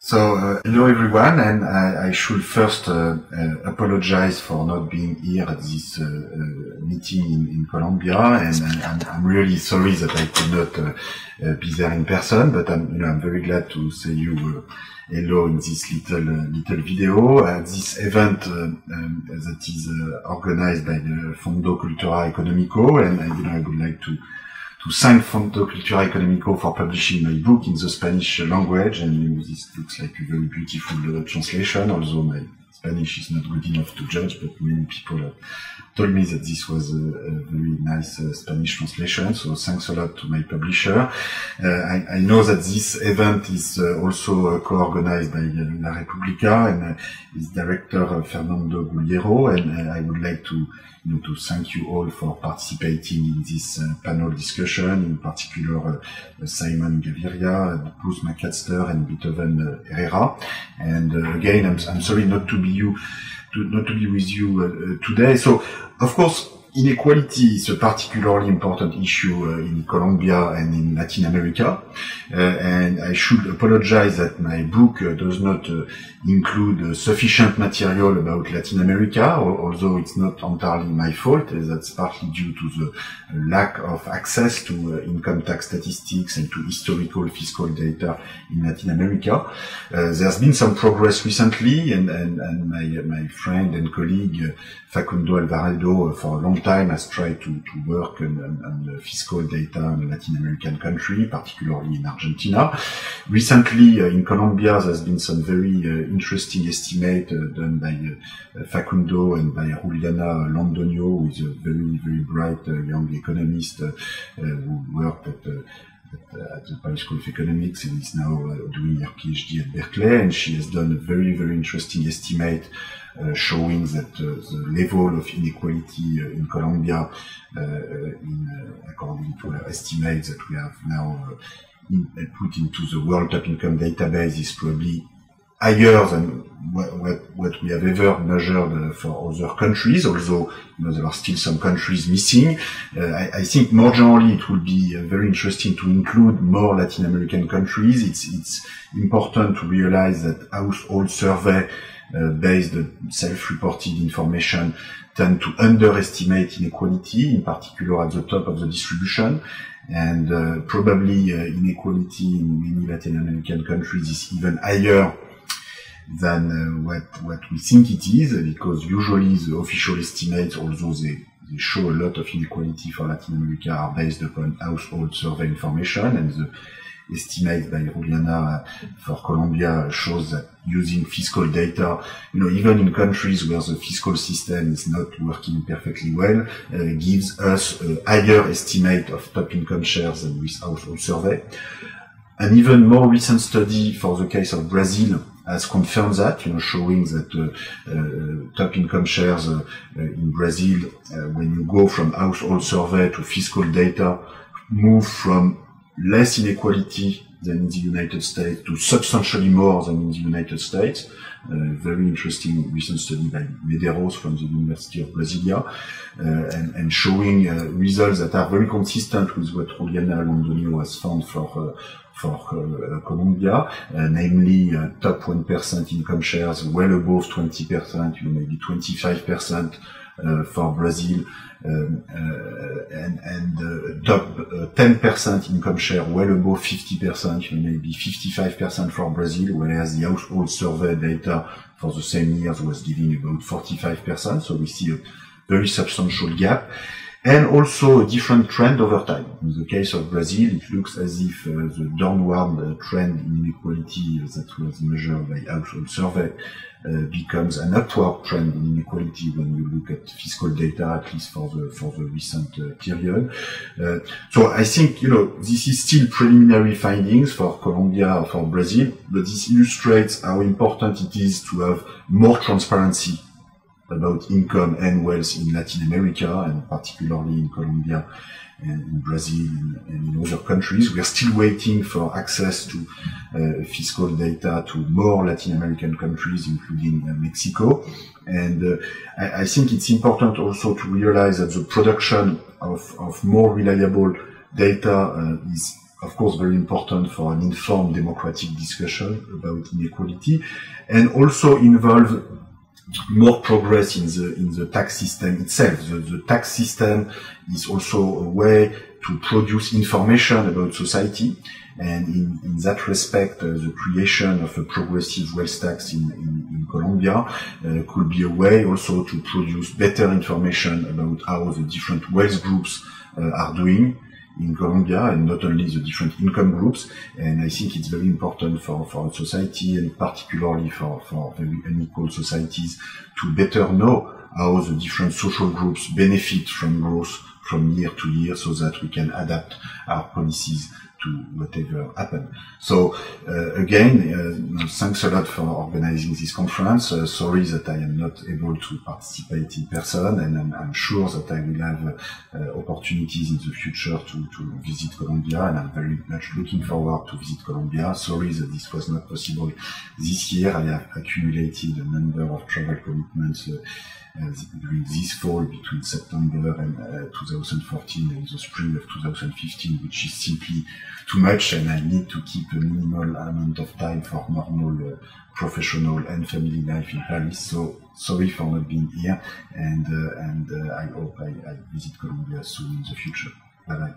Hello everyone, and I should first apologize for not being here at this meeting in Colombia, and I'm really sorry that I could not be there in person, but I'm very glad to say you hello in this little video at this event that is organized by the Fondo Cultural Económico, and I would like to thank Fondo Cultural Económico for publishing my book in the Spanish language, and this looks like a very beautiful translation, although my Spanish is not good enough to judge, but many people told me that this was a very nice Spanish translation, so thanks a lot to my publisher. I know that this event is also co-organized by La República and its director Fernando Gugliero, and I would like to thank you all for participating in this panel discussion, in particular Simon Gaviria, Bruce McAllister, and Beethoven Herrera. And again, I'm sorry not to be with you today. So, of course, inequality is a particularly important issue in Colombia and in Latin America. And I should apologize that my book does not include sufficient material about Latin America, although it's not entirely my fault. That's partly due to the lack of access to income tax statistics and to historical fiscal data in Latin America. There's been some progress recently, and my friend and colleague Facundo Alvarado for a long time has tried to work on fiscal data in Latin American country, particularly in Argentina. Recently, in Colombia, there's been some very interesting estimate done by Facundo and by Juliana Londoño, who is a very, very bright young economist who worked at the Paris School of Economics and is now doing her PhD at Berkeley, and she has done a very, very interesting estimate showing that the level of inequality in Colombia, according to her estimates that we have now put into the World Top Income Database, is probably higher than what we have ever measured for other countries, although there are still some countries missing. I think more generally it would be very interesting to include more Latin American countries. It's important to realize that household survey based self-reported information tend to underestimate inequality, in particular at the top of the distribution. And probably inequality in many Latin American countries is even higher than what we think it is, because usually the official estimates, although they show a lot of inequality for Latin America, are based upon household survey information, and the estimate by Juliana for Colombia shows that using fiscal data, even in countries where the fiscal system is not working perfectly well, gives us a higher estimate of top income shares than with household survey. An even more recent study for the case of Brazil has confirmed that, showing that top income shares in Brazil, when you go from household survey to fiscal data, move from less inequality than in the United States to substantially more than in the United States. Very interesting recent study by Medeiros from the University of Brasilia, and showing results that are very consistent with what Juliana Londoño has found for Colombia, namely top 1% income shares well above 20%, maybe 25% for Brazil, and top 10% income share well above 50%, maybe 55% for Brazil, whereas the household survey data for the same years was giving about 45%. So we see a very substantial gap. And also a different trend over time. In the case of Brazil, it looks as if the downward trend in inequality that was measured by household survey becomes an upward trend in inequality when you look at fiscal data, at least for the recent period. So I think, this is still preliminary findings for Colombia or for Brazil, but this illustrates how important it is to have more transparency about income and wealth in Latin America, and particularly in Colombia and in Brazil and in other countries. We are still waiting for access to fiscal data to more Latin American countries, including Mexico. And I think it's important also to realize that the production of more reliable data is of course, very important for an informed democratic discussion about inequality, and also involve more progress in the tax system itself. The tax system is also a way to produce information about society, and in that respect, the creation of a progressive wealth tax in Colombia could be a way also to produce better information about how the different wealth groups are doing in Colombia, and not only the different income groups. And I think it's very important for society, and particularly for very unequal societies, to better know how the different social groups benefit from growth from year to year, so that we can adapt our policies to whatever happens. So again, thanks a lot for organizing this conference. Sorry that I am not able to participate in person, and I'm sure that I will have opportunities in the future to visit Colombia, and I'm very much looking forward to visit Colombia. Sorry that this was not possible this year. I have accumulated a number of travel commitments during this fall, between September and 2014 and the spring of 2015, which is simply too much, and I need to keep a minimal amount of time for normal professional and family life in Paris. So sorry for not being here, and I hope I visit Colombia soon in the future. Bye bye.